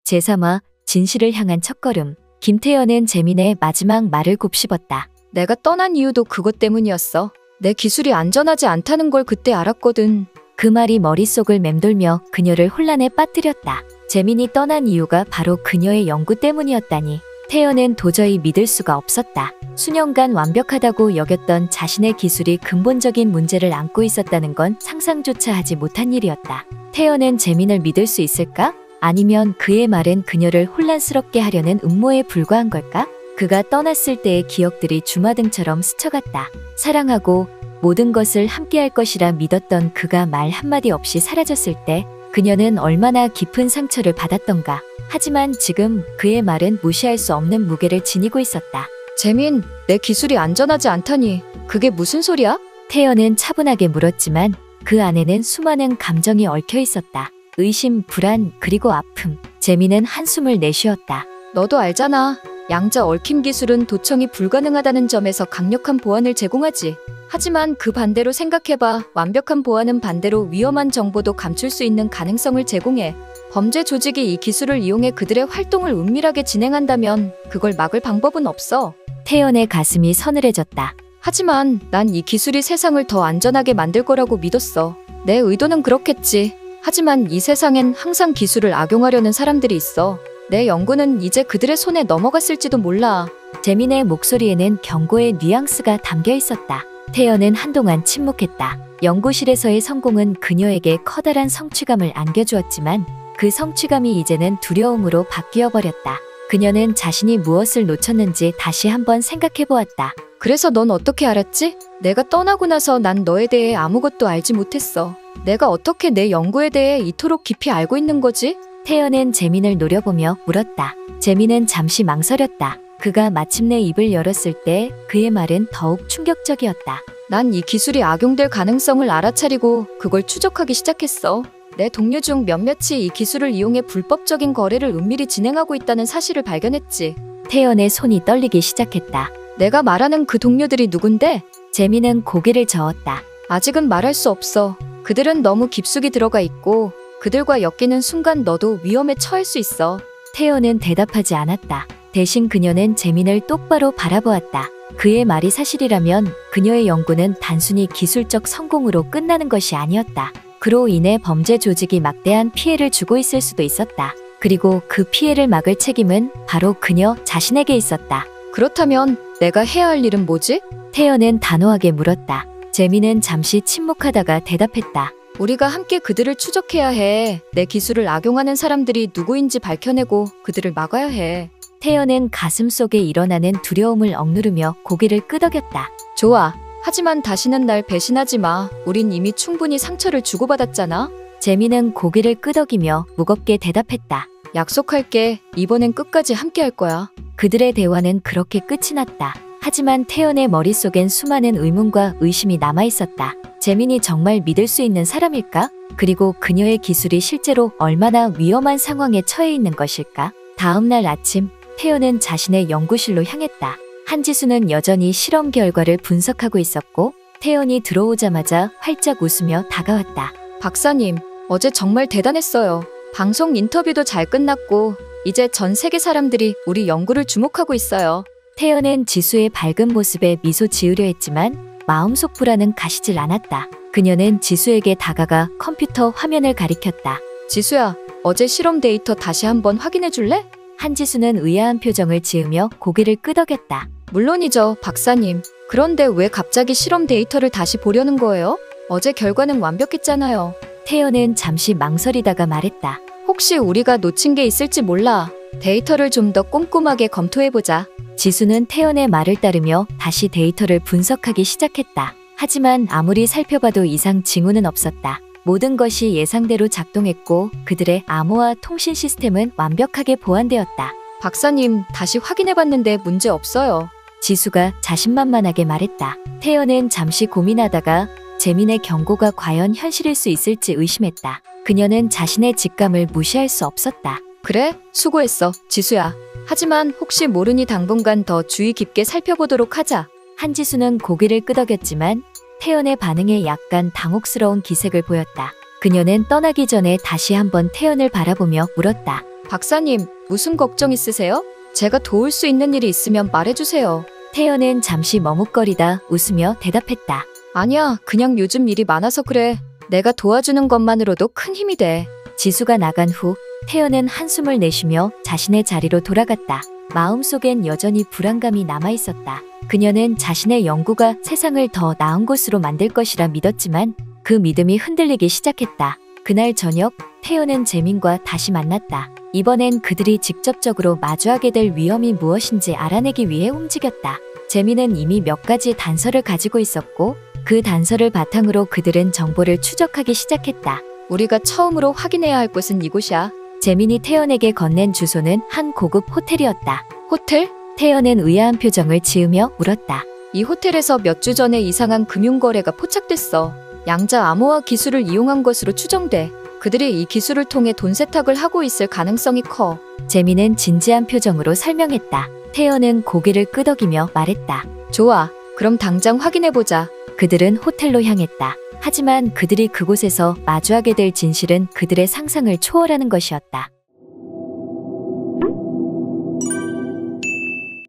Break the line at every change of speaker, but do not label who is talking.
제3화 진실을 향한 첫걸음. 김태연은 재민의 마지막 말을 곱씹었다.
내가 떠난 이유도 그것 때문이었어. 내 기술이 안전하지 않다는 걸 그때 알았거든.
그 말이 머릿속을 맴돌며 그녀를 혼란에 빠뜨렸다. 재민이 떠난 이유가 바로 그녀의 연구 때문이었다니. 태연은 도저히 믿을 수가 없었다. 수년간 완벽하다고 여겼던 자신의 기술이 근본적인 문제를 안고 있었다는 건 상상조차 하지 못한 일이었다. 태연은 재민을 믿을 수 있을까? 아니면 그의 말은 그녀를 혼란스럽게 하려는 음모에 불과한 걸까? 그가 떠났을 때의 기억들이 주마등처럼 스쳐갔다. 사랑하고 모든 것을 함께할 것이라 믿었던 그가 말 한마디 없이 사라졌을 때 그녀는 얼마나 깊은 상처를 받았던가. 하지만 지금 그의 말은 무시할 수 없는 무게를 지니고 있었다.
재민, 내 기술이 안전하지 않다니 그게 무슨 소리야?
태연은 차분하게 물었지만 그 안에는 수많은 감정이 얽혀 있었다. 의심, 불안, 그리고 아픔. 재민은 한숨을 내쉬었다.
너도 알잖아. 양자 얽힘 기술은 도청이 불가능하다는 점에서 강력한 보안을 제공하지. 하지만 그 반대로 생각해봐. 완벽한 보안은 반대로 위험한 정보도 감출 수 있는 가능성을 제공해. 범죄 조직이 이 기술을 이용해 그들의 활동을 은밀하게 진행한다면 그걸 막을 방법은 없어.
태연의 가슴이 서늘해졌다.
하지만 난 이 기술이 세상을 더 안전하게 만들 거라고 믿었어. 내 의도는 그렇겠지. 하지만 이 세상엔 항상 기술을 악용하려는 사람들이 있어. 내 연구는 이제 그들의 손에 넘어갔을지도 몰라.
재민의 목소리에는 경고의 뉘앙스가 담겨 있었다. 태연은 한동안 침묵했다. 연구실에서의 성공은 그녀에게 커다란 성취감을 안겨주었지만 그 성취감이 이제는 두려움으로 바뀌어버렸다. 그녀는 자신이 무엇을 놓쳤는지 다시 한번 생각해보았다.
그래서 넌 어떻게 알았지? 내가 떠나고 나서 난 너에 대해 아무것도 알지 못했어. 내가 어떻게 내 연구에 대해 이토록 깊이 알고 있는 거지?
태연은 재민을 노려보며 물었다. 재민은 잠시 망설였다. 그가 마침내 입을 열었을 때 그의 말은 더욱 충격적이었다.
난 이 기술이 악용될 가능성을 알아차리고 그걸 추적하기 시작했어. 내 동료 중 몇몇이 이 기술을 이용해 불법적인 거래를 은밀히 진행하고 있다는 사실을 발견했지.
태연의 손이 떨리기 시작했다.
내가 말하는 그 동료들이 누군데?
재민은 고개를 저었다.
아직은 말할 수 없어. 그들은 너무 깊숙이 들어가 있고 그들과 엮이는 순간 너도 위험에 처할 수 있어.
태연은 대답하지 않았다. 대신 그녀는 재민을 똑바로 바라보았다. 그의 말이 사실이라면 그녀의 연구는 단순히 기술적 성공으로 끝나는 것이 아니었다. 그로 인해 범죄 조직이 막대한 피해를 주고 있을 수도 있었다. 그리고 그 피해를 막을 책임은 바로 그녀 자신에게 있었다.
그렇다면 내가 해야 할 일은 뭐지?
태연은 단호하게 물었다. 재민은 잠시 침묵하다가 대답했다.
우리가 함께 그들을 추적해야 해. 내 기술을 악용하는 사람들이 누구인지 밝혀내고 그들을 막아야 해.
태연은 가슴속에 일어나는 두려움을 억누르며 고개를 끄덕였다.
좋아. 하지만 다시는 날 배신하지 마. 우린 이미 충분히 상처를 주고받았잖아.
재민은 고개를 끄덕이며 무겁게 대답했다.
약속할게. 이번엔 끝까지 함께 할 거야.
그들의 대화는 그렇게 끝이 났다. 하지만 태연의 머릿속엔 수많은 의문과 의심이 남아있었다. 재민이 정말 믿을 수 있는 사람일까? 그리고 그녀의 기술이 실제로 얼마나 위험한 상황에 처해 있는 것일까? 다음 날 아침, 태연은 자신의 연구실로 향했다. 한지수는 여전히 실험 결과를 분석하고 있었고 태연이 들어오자마자 활짝 웃으며 다가왔다.
박사님, 어제 정말 대단했어요. 방송 인터뷰도 잘 끝났고 이제 전 세계 사람들이 우리 연구를 주목하고 있어요.
태연은 지수의 밝은 모습에 미소 지으려 했지만 마음속 불안은 가시질 않았다. 그녀는 지수에게 다가가 컴퓨터 화면을 가리켰다.
지수야, 어제 실험 데이터 다시 한번 확인해 줄래?
한지수는 의아한 표정을 지으며 고개를 끄덕였다.
물론이죠, 박사님. 그런데 왜 갑자기 실험 데이터를 다시 보려는 거예요? 어제 결과는 완벽했잖아요.
태연은 잠시 망설이다가 말했다.
혹시 우리가 놓친 게 있을지 몰라. 데이터를 좀 더 꼼꼼하게 검토해보자.
지수는 태연의 말을 따르며 다시 데이터를 분석하기 시작했다. 하지만 아무리 살펴봐도 이상 징후는 없었다. 모든 것이 예상대로 작동했고 그들의 암호화 통신 시스템은 완벽하게 보완되었다.
박사님, 다시 확인해봤는데 문제 없어요.
지수가 자신만만하게 말했다. 태연은 잠시 고민하다가 재민의 경고가 과연 현실일 수 있을지 의심했다. 그녀는 자신의 직감을 무시할 수 없었다.
그래? 수고했어, 지수야. 하지만 혹시 모르니 당분간 더 주의 깊게 살펴보도록 하자.
한지수는 고개를 끄덕였지만 태연의 반응에 약간 당혹스러운 기색을 보였다. 그녀는 떠나기 전에 다시 한번 태연을 바라보며 물었다.
박사님, 무슨 걱정 있으세요? 제가 도울 수 있는 일이 있으면 말해주세요.
태연은 잠시 머뭇거리다 웃으며 대답했다.
아니야, 그냥 요즘 일이 많아서 그래. 내가 도와주는 것만으로도 큰 힘이 돼.
지수가 나간 후 태연은 한숨을 내쉬며 자신의 자리로 돌아갔다. 마음속엔 여전히 불안감이 남아있었다. 그녀는 자신의 연구가 세상을 더 나은 곳으로 만들 것이라 믿었지만 그 믿음이 흔들리기 시작했다. 그날 저녁, 태연은 재민과 다시 만났다. 이번엔 그들이 직접적으로 마주하게 될 위험이 무엇인지 알아내기 위해 움직였다. 재민은 이미 몇 가지 단서를 가지고 있었고 그 단서를 바탕으로 그들은 정보를 추적하기 시작했다.
우리가 처음으로 확인해야 할 곳은 이곳이야.
재민이 태연에게 건넨 주소는 한 고급 호텔이었다.
호텔?
태연은 의아한 표정을 지으며 물었다.
이 호텔에서 몇 주 전에 이상한 금융거래가 포착됐어. 양자 암호화 기술을 이용한 것으로 추정돼. 그들이 이 기술을 통해 돈 세탁을 하고 있을 가능성이 커.
재민은 진지한 표정으로 설명했다. 태연은 고개를 끄덕이며 말했다.
좋아. 그럼 당장 확인해보자.
그들은 호텔로 향했다. 하지만 그들이 그곳에서 마주하게 될 진실은 그들의 상상을 초월하는 것이었다.